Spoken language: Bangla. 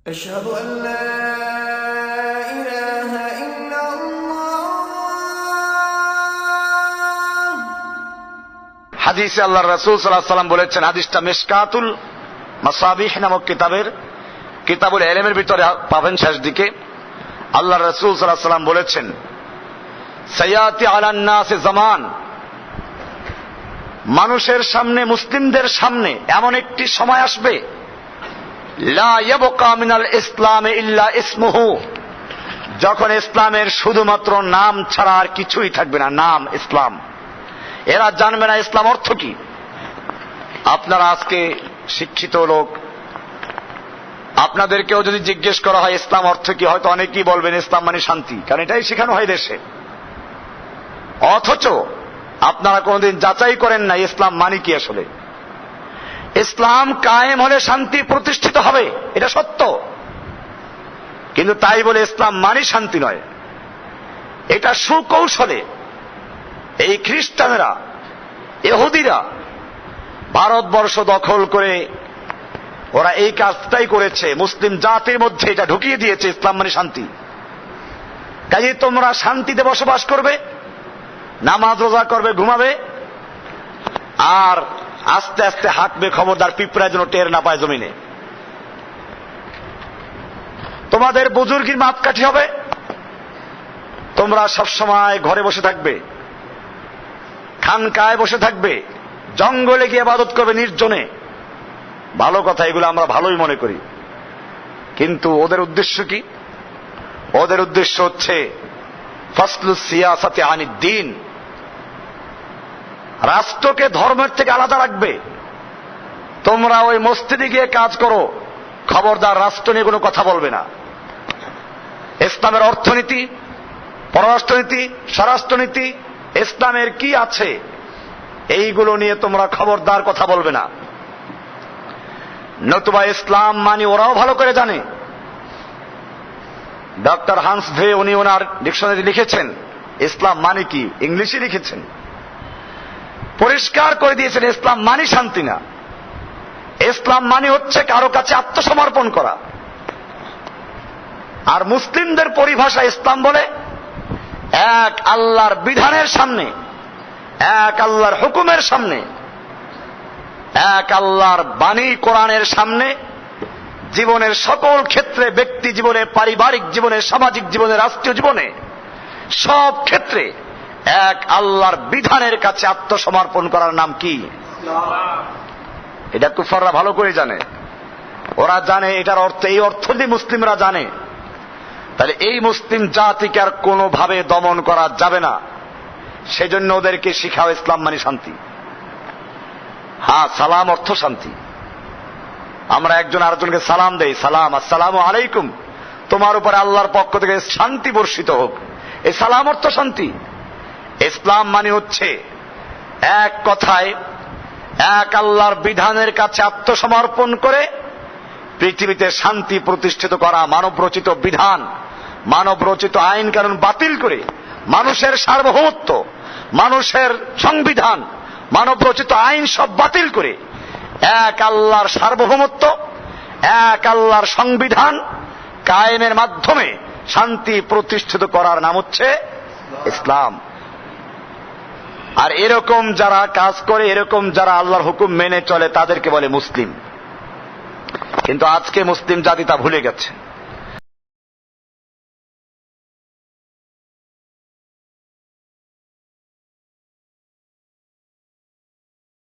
أشهد أن لا إله إلا الله। হাদিসে আল্লাহর রাসূল সাল্লাল্লাহু আলাইহি ওয়াসাল্লাম বলেছেন, হাদিসটা মিশকাতুল মাসাবিহ নামক কিতাবুল ইলমের ভিতরে পাবেন শেষ দিকে। আল্লাহর রাসূল সাল্লাল্লাহু আলাইহি ওয়াসাল্লাম বলেছেন, সায়াতি আলান নাসি জামান, মানুষের সামনে, মুসলিমদের সামনে এমন একটি সময় আসবে, লা ইয়াবকা মিনাল ইসলামে ইল্লা ইসমুহু, যখন ইসলামের শুধুমাত্র নাম ছাড়া আর কিছুই থাকবে না। নাম ইসলাম, এরা জানবে না ইসলাম অর্থ কি। আপনারা আজকে শিক্ষিত লোক, আপনাদেরকেও যদি জিজ্ঞেস করা হয় ইসলাম অর্থ কি, হয়তো অনেকেই বলবেন ইসলাম মানে শান্তি, কারণ এটাই শেখানো হয় দেশে। অথচ আপনারা কোনদিন যাচাই করেন না ইসলাম মানে কি আসলে। ইসলাম কায়েম হলে শান্তি প্রতিষ্ঠিত হবে, এটা সত্য, কিন্তু তাই বলে ইসলাম মানে শান্তি নয়। এটা সুকৌশলে এই খ্রিস্টানেরা, ইহুদিরা ভারতবর্ষ দখল করে ওরা এই কাজটাই করেছে, মুসলিম জাতির মধ্যে এটা ঢুকিয়ে দিয়েছে ইসলাম মানে শান্তি। কাজে তোমরা শান্তিতে বসবাস করবে, নামাজ রোজা করবে, ঘুমাবে, আর আস্তে আস্তে হাঁটবে, খবরদার পিঁপড়ায় যেন টের না পায় জমিনে। তোমাদের বুজুর্গির মাপকাঠি হবে, তোমরা সবসময় ঘরে বসে থাকবে, খানকায় বসে থাকবে, জঙ্গলে গিয়ে ইবাদত করবে নির্জনে। ভালো কথা, এগুলো আমরা ভালোই মনে করি, কিন্তু ওদের উদ্দেশ্য কি? ওদের উদ্দেশ্য হচ্ছে ফাসলুস সিয়াসাতি আনিদ দ্বীন, রাষ্ট্রকে ধর্মের থেকে আলাদা রাখবে। তোমরা ওই মসজিদে গিয়ে কাজ করো, খবরদার রাষ্ট্র নিয়ে কোনো কথা বলবে না। ইসলামের অর্থনীতি, পররাষ্ট্রনীতি, স্বরাষ্ট্রনীতি, ইসলামের কি আছে এইগুলো নিয়ে তোমরা খবরদার কথা বলবে না। নতুবা ইসলাম মানে ওরাও ভালো করে জানে। ডক্টর হান্স ভে, উনি ওনার ডিকশনারি লিখেছেন ইসলাম মানে কি, ইংলিশে লিখেছেন, পরিষ্কার করে দিয়েছেন ইসলাম মানে শান্তি না। ইসলাম মানে হচ্ছে কারো কাছে আত্মসমর্পণ করা। আর মুসলিমদের পরিভাষা ইসলাম বলে এক আল্লাহর বিধানের সামনে, এক আল্লাহর হুকুমের সামনে, এক আল্লাহর বাণী কোরআনের সামনে জীবনের সকল ক্ষেত্রে, ব্যক্তি জীবনে, পারিবারিক জীবনে, সামাজিক জীবনে, রাষ্ট্রীয় জীবনে, সব ক্ষেত্রে এক আল্লাহর বিধানের কাছে আত্মসমর্পণ করার নাম কি? এটা কুফাররা ভালো করে জানে। ওরা জানে এটার অর্থ, এই অর্থ দিয়ে মুসলিমরা জানে। তাহলে এই মুসলিম জাতিকে আর কোনোভাবে দমন করা যাবে না। সেজন্য ওদেরকে শিখাও ইসলাম মানে শান্তি। হ্যাঁ, সালাম অর্থ শান্তি। আমরা একজন আরেকজনকে সালাম দেই, সালাম, আসসালামু আলাইকুম, তোমার উপরে আল্লাহর পক্ষ থেকে শান্তি বর্ষিত হোক, এই সালাম অর্থ শান্তি। ইসলাম মানে হচ্ছে এক কথায় এক আল্লাহর বিধানের কাছে আত্মসমর্পণ করে পৃথিবীতে শান্তি প্রতিষ্ঠিত করা, মানব রচিত বিধান, মানব রচিত আইন কানুন বাতিল করে মানুষের সার্বভৌমত্ব, মানুষের সংবিধান, মানব রচিত আইন সব বাতিল করে এক আল্লাহর সার্বভৌমত্ব, এক আল্লাহর সংবিধান কায়েমের মাধ্যমে শান্তি প্রতিষ্ঠিত করার নাম হচ্ছে ইসলাম। আর এরকম যারা কাজ করে, এরকম যারা আল্লাহর হুকুম মেনে চলে, তাদেরকে বলে মুসলিম। কিন্তু আজকে মুসলিম জাতি তা ভুলে গেছে।